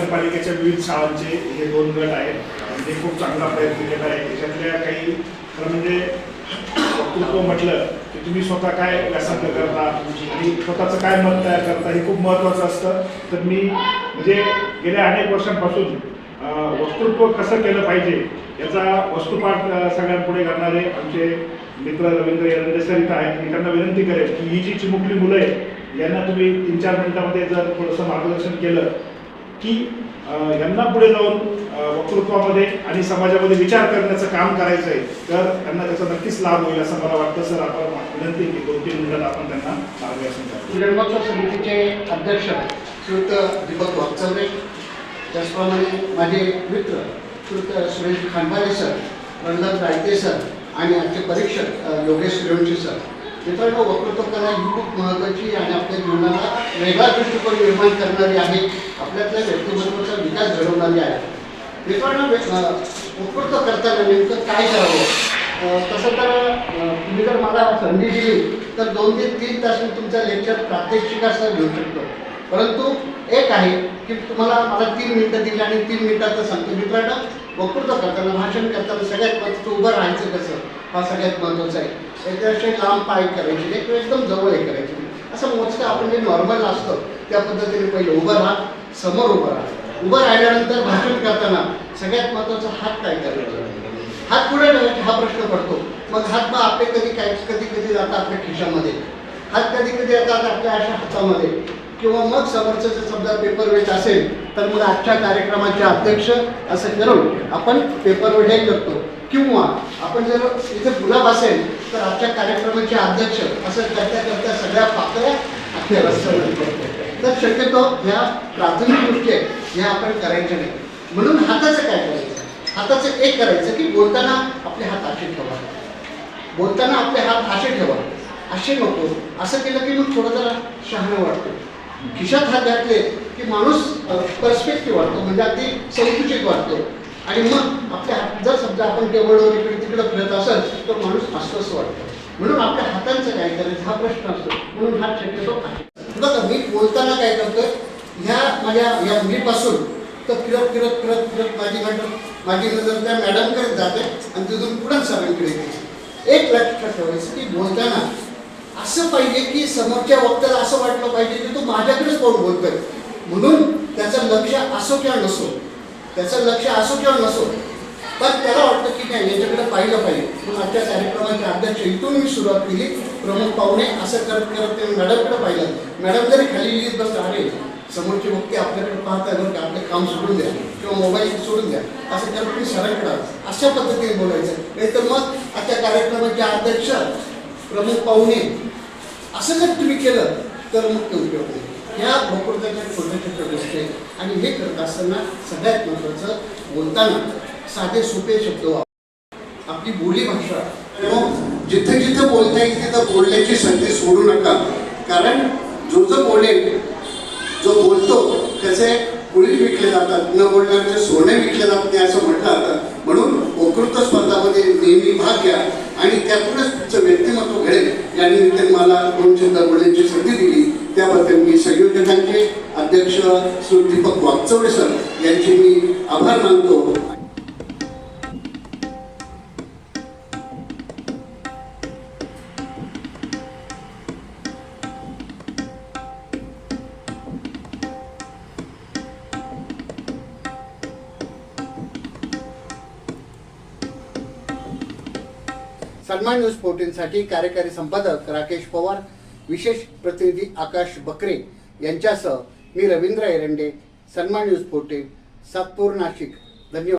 नगरपालिकेच्या विविध शाळांचे हे 2 गट आहेत. हे खूप चांगला प्रयत्न केला आहे. त्याच्यातल्या काही खरं म्हणजे वक्तृत्व म्हटलं की तुम्ही स्वतः काय व्यासंग करता आणि स्वतःचं काय मत तयार करता हे खूप महत्त्वाचं असतं. तर मी म्हणजे गेल्या अनेक वर्षांपासून वक्तृत्व कसं केलं पाहिजे याचा वस्तुपाठ सगळ्यांपुढे करणारे आमचे मित्र रवींद्र एरंडे सर इथं आहेत. मी त्यांना विनंती करेन की ही जी चिमुकली मुलं आहेत यांना तुम्ही 3-4 मिनिटांमध्ये जर थोडंसं मार्गदर्शन केलं की यांना पुढे जाऊन वक्तृत्वामध्ये आणि समाजामध्ये विचार करण्याचं काम करायचं आहे तर त्यांना त्याचा नक्कीच लाभ होईल असं मला वाटतं. सर आपण विनंती की 2-3 मिनिटात आपण त्यांना मार्गदर्शन करू. विधानसभा समितीचे अध्यक्ष श्रीयुत दीपक वाकचौरे, त्याचप्रमाणे माझे मित्र श्रीयुत सुरेश खांडवाले सर, प्रल्हाद रायते सर आणि आमचे परीक्षक योगेश रेवणशी सर. मित्रांनो, वक्तृत्व कला ही खूप महत्त्वाची आणि आपल्या जीवनाला वेगळा दृष्टिकोन निर्माण करणारी आहे, आपल्यातल्या व्यक्तिमत्वाचा विकास घडवणारी आहे. मित्रांनो, वक्तृत्व करताना नेमकं काय करावं? तसं तर तुम्ही जर मला संधी दिली तर 2 ते 3 तास मी तुमचा लेक्चर प्रात्यक्षिकासह घेऊ शकतो. परंतु एक आहे की मला 3 मिनिटं दिली आणि 3 मिनिटात सांगतो. मित्रांनो, वक्तृत्व करताना, भाषण करताना सगळ्यात महत्त्वाचं उभं राहायचं कसं, हा सगळ्यात महत्त्वाचा आहे. त्याच्यापेक्षा लांब पाय करायचे नाही किंवा एकदम जवळ हे करायचे नाही. असं मोजकं आपण जे नॉर्मल असतं त्या पद्धतीने पहिलं उभं राहा, समोर उभं राहा. उभं राहिल्यानंतर भाषण करताना सगळ्यात महत्त्वाचं हात काय करायचं, हात पुढे ठेवायचे हा प्रश्न पडतो. मग हात आपले कधी जातात आपल्या खिशामध्ये, हात कधी येतात आपल्या अशा हातामध्ये, किंवा मग समोरचं जर समजा पेपरवेट असेल तर मग आजच्या कार्यक्रमाचे अध्यक्ष असं करून आपण पेपरवेट हे करतो. किंवा आपण जर इथे गुलाब असेल तर आजच्या कार्यक्रमाचे अध्यक्ष असं करता सगळ्या पाकळ्या अख्ख्या रस्त्यावर करतो. तर शक्यतो ह्या प्राथमिक गोष्टी आहेत ह्या आपण करायच्या नाही. म्हणून हाताचं काय करायचं? हाताचं एक करायचं की बोलताना आपले हात असे ठेवा, बोलताना आपले हात असे ठेवा, असे नको. असं केलं की मग थोडं जरा शहाणं वाटतं. खिशात हात घातले की माणूस पर्स्पेक्टिव्ह वाटतो, म्हणजे अगदी संकुचित वाटतो. आणि मग आपल्या हात जर समजा आपण टेबलवर इकडे तिकडे फिरत असेल तर माणूस अस्वस्थ वाटतो. म्हणून आपल्या हातांचं काय करायचं हा प्रश्न असतो. म्हणून हात शक्यतो आहे. बघा, मी बोलताना काय करतोय, ह्या माझ्या या मीपासून तर फिरत माझी नजर त्या मॅडमकडे जाते आणि तिथून पुढे सरांकडे येते. एक लक्षात ठेवायचं की बोलताना असं पाहिजे की समोरच्या वक्त्याला असं वाटलं पाहिजे की तो माझ्याकडेच पाहून बोलतोय. म्हणून त्याचं लक्ष असो किंवा नसो, पण त्याला वाटतं की नाही याच्याकडे पाहिलं पाहिजे. म्हणून आजच्या कार्यक्रमाचे अध्यक्ष इथून मी सुरुवात केली. प्रमुख पाहुणे असं करत ते मॅडमकडे पाहिलं. मॅडम जरी खाली लिहित बसलं, अरे समोरचे वक्ते आपल्याकडे पाहताय बरं का, आपले काम सोडून द्या किंवा मोबाईल सोडून द्या, असं करत मी सरांकडे अशा पद्धतीने बोलायचं. नाही तर मग आजच्या कार्यक्रमाचे अध्यक्ष, प्रमुख पाहुणे असं जर तुम्ही केलं तर मग ते उपयोग नाही. ह्या वक्तृत्वाच्या छोट्या गोष्टी आहेत. आणि हे करत असताना सगळ्यात महत्त्वाचं, बोलताना साधे सोपे शब्द वापर. आपली बोली भाषा किंवा जिथे जिथे बोलता येईल तिथं बोलण्याची संधी सोडू नका. कारण जो बोलेल, जो बोलतो त्याचे पुढील विकले जातात, न बोलणारे सोने विकले जात नाही असं म्हटलं जातं. म्हणून वक्तृत्व स्पर्धामध्ये नेहमी भाग घ्या आणि त्यातूनच तुमचं व्यक्तिमत्व घडेल. या निमित्ताने मला 2 शब्द बोलण्याची संधी दिली त्याबद्दल मी संयोजकांचे अध्यक्ष श्री दीपक वाकचौरे सर यांचे मी आभार मानतो. सन्मान न्यूज 14साठी कार्यकारी संपादक राकेश पवार, विशेष प्रतिनिधी आकाश बकरे यांच्यासह मी रवींद्र एरंडे, सन्मान न्यूज 14, सातपूर, नाशिक. धन्यवाद.